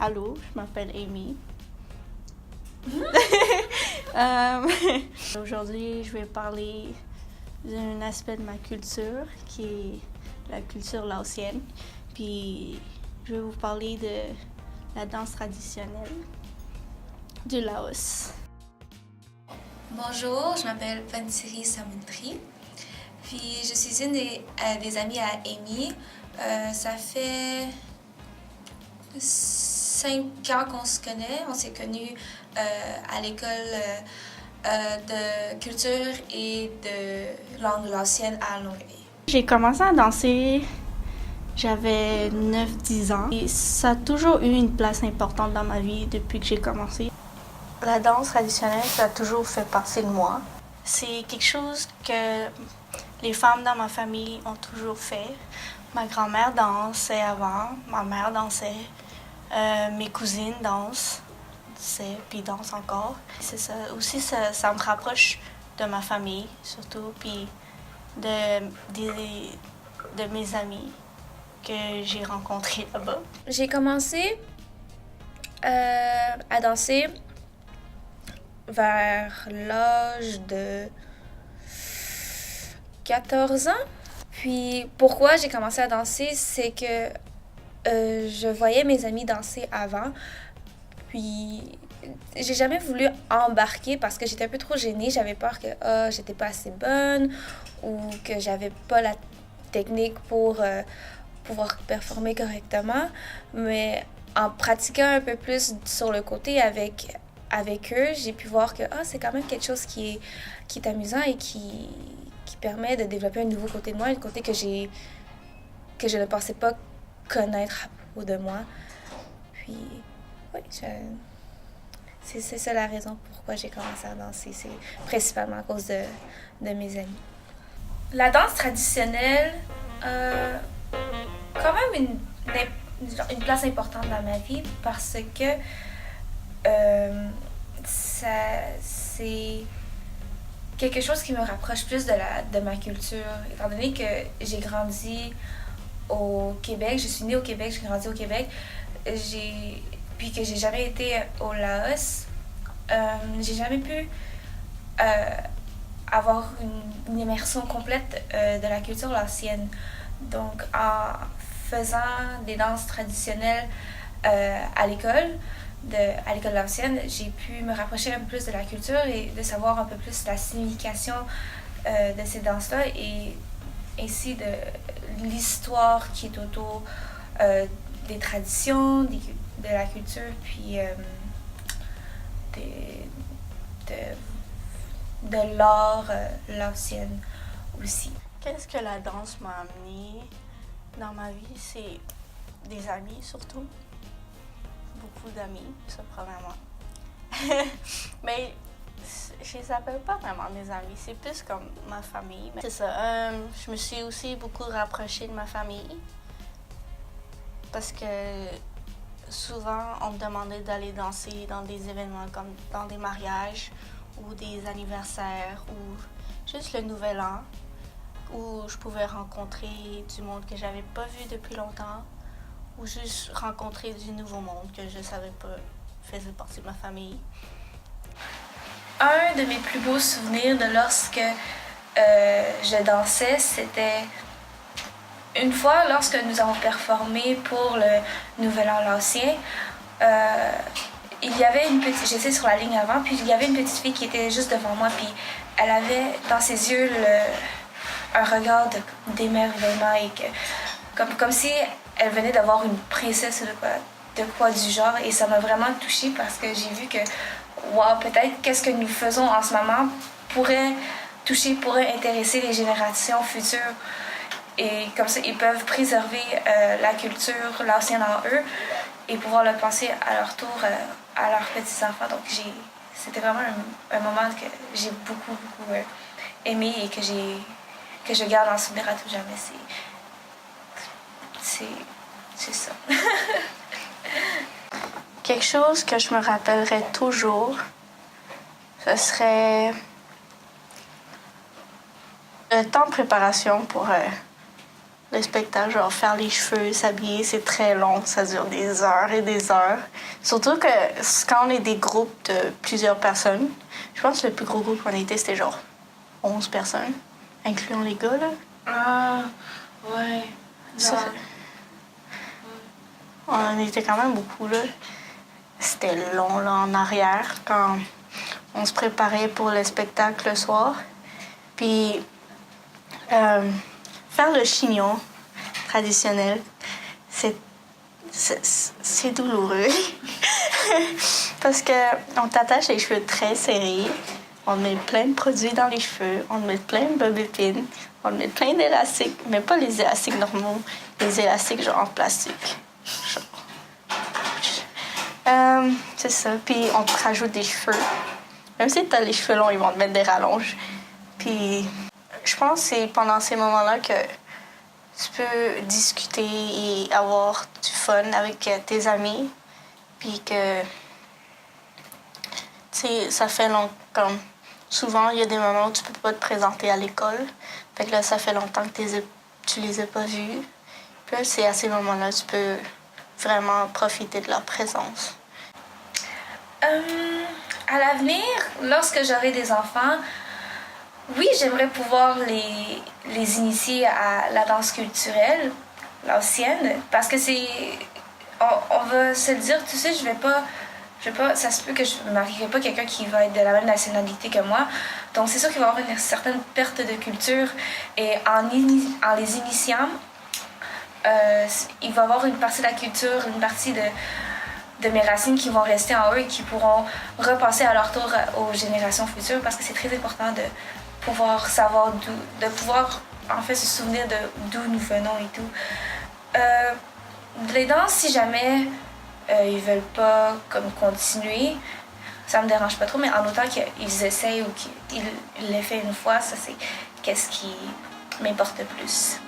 Allô, je m'appelle Amy. Aujourd'hui, je vais parler d'un aspect de ma culture qui est la culture laotienne. Puis, je vais vous parler de la danse traditionnelle du Laos. Bonjour, je m'appelle Pansiri Samundri. Puis je suis une des amies à Amy. Ça fait 5 ans qu'on se connaît. On s'est connus à l'école de culture et de langue laotienne à Longueuil. J'ai commencé à danser, j'avais 9-10 ans. Et ça a toujours eu une place importante dans ma vie depuis que j'ai commencé. La danse traditionnelle, ça a toujours fait partie de moi. C'est quelque chose que les femmes dans ma famille ont toujours fait. Ma grand-mère dansait avant, ma mère dansait, mes cousines dansent, puis dansent encore. C'est ça. Aussi, ça me rapproche de ma famille, surtout, puis de mes amis que j'ai rencontrés là-bas. J'ai commencé à danser vers l'âge de 14 ans. Puis pourquoi j'ai commencé à danser, c'est que je voyais mes amis danser avant. Puis j'ai jamais voulu embarquer parce que j'étais un peu trop gênée. J'avais peur que j'étais pas assez bonne ou que j'avais pas la technique pour pouvoir performer correctement. Mais en pratiquant un peu plus sur le côté avec eux, j'ai pu voir que c'est quand même quelque chose qui est amusant et qui permet de développer un nouveau côté de moi, un côté que je ne pensais pas connaître à propos de moi. Puis, oui, c'est ça la raison pourquoi j'ai commencé à danser. C'est principalement à cause de mes amis. La danse traditionnelle a quand même une place importante dans ma vie parce que c'est quelque chose qui me rapproche plus de ma culture. Étant donné que j'ai grandi au Québec, je suis née au Québec, j'ai grandi au Québec, puis que j'ai jamais été au Laos, j'ai jamais pu avoir une immersion complète de la culture laotienne. Donc, en faisant des danses traditionnelles à l'école laotienne, j'ai pu me rapprocher un peu plus de la culture et de savoir un peu plus la signification de ces danses-là et ainsi de l'histoire qui est autour des traditions, de la culture, puis de l'art laotienne aussi. Qu'est-ce que la danse m'a amené dans ma vie? C'est des amis surtout. Beaucoup d'amis, ça premièrement. Mais je les appelle pas vraiment mes amis, c'est plus comme ma famille. C'est ça. Je me suis aussi beaucoup rapprochée de ma famille parce que souvent on me demandait d'aller danser dans des événements comme dans des mariages ou des anniversaires ou juste le Nouvel An où je pouvais rencontrer du monde que j'avais pas vu depuis longtemps ou juste rencontrer du nouveau monde que je savais pas faisait partie de ma famille. Un de mes plus beaux souvenirs de lorsque je dansais, c'était une fois lorsque nous avons performé pour le Nouvel An laotien. Il y avait une petite, j'étais sur la ligne avant, puis il y avait une petite fille qui était juste devant moi, puis elle avait dans ses yeux un regard d'émerveillement et comme si elle venait d'avoir une princesse de quoi du genre, et ça m'a vraiment touchée parce que j'ai vu que peut-être qu'est-ce que nous faisons en ce moment pourrait intéresser les générations futures et comme ça ils peuvent préserver la culture laotienne en eux et pouvoir le passer à leur tour à leurs petits-enfants. Donc c'était vraiment un moment que j'ai beaucoup aimé et que je garde en souvenir à tout jamais. C'est ça. Quelque chose que je me rappellerai toujours, ce serait le temps de préparation pour le spectacle, genre faire les cheveux, s'habiller, c'est très long, ça dure des heures et des heures. Surtout que quand on est des groupes de plusieurs personnes, je pense que le plus gros groupe qu'on était, c'était genre 11 personnes, incluant les gars, là. Ah, ouais. Ça, on était quand même beaucoup, là. C'était long, là, en arrière, quand on se préparait pour le spectacle le soir. Puis, faire le chignon traditionnel, c'est douloureux. Parce qu'on t'attache les cheveux très serrés, on met plein de produits dans les cheveux, on met plein de bobby pins, on met plein d'élastiques, mais pas les élastiques normaux, les élastiques genre en plastique. Genre. C'est ça. Puis on te rajoute des cheveux. Même si t'as les cheveux longs, ils vont te mettre des rallonges. Puis je pense que c'est pendant ces moments-là que tu peux discuter et avoir du fun avec tes amis. Puis que, tu sais, ça fait longtemps. Comme souvent, il y a des moments où tu peux pas te présenter à l'école. Fait que là, ça fait longtemps que tu les as pas vus. Puis là, c'est à ces moments-là que tu peux vraiment profiter de leur présence. À l'avenir, lorsque j'aurai des enfants, oui, j'aimerais pouvoir les initier à la danse culturelle, l'ancienne, parce que c'est... On va se le dire, tu sais, je vais pas, ça se peut que je ne marierai pas quelqu'un qui va être de la même nationalité que moi. Donc, c'est sûr qu'il va y avoir une certaine perte de culture. Et en les initiant, il va y avoir une partie de la culture, une partie de mes racines qui vont rester en eux et qui pourront repasser à leur tour aux générations futures, parce que c'est très important de pouvoir savoir de pouvoir en fait se souvenir d'où nous venons et tout. Les danses, si jamais ils veulent pas comme continuer, ça me dérange pas trop, mais en autant qu'ils essayent ou qu'ils l'aient fait une fois, ça c'est qu'est-ce qui m'importe le plus.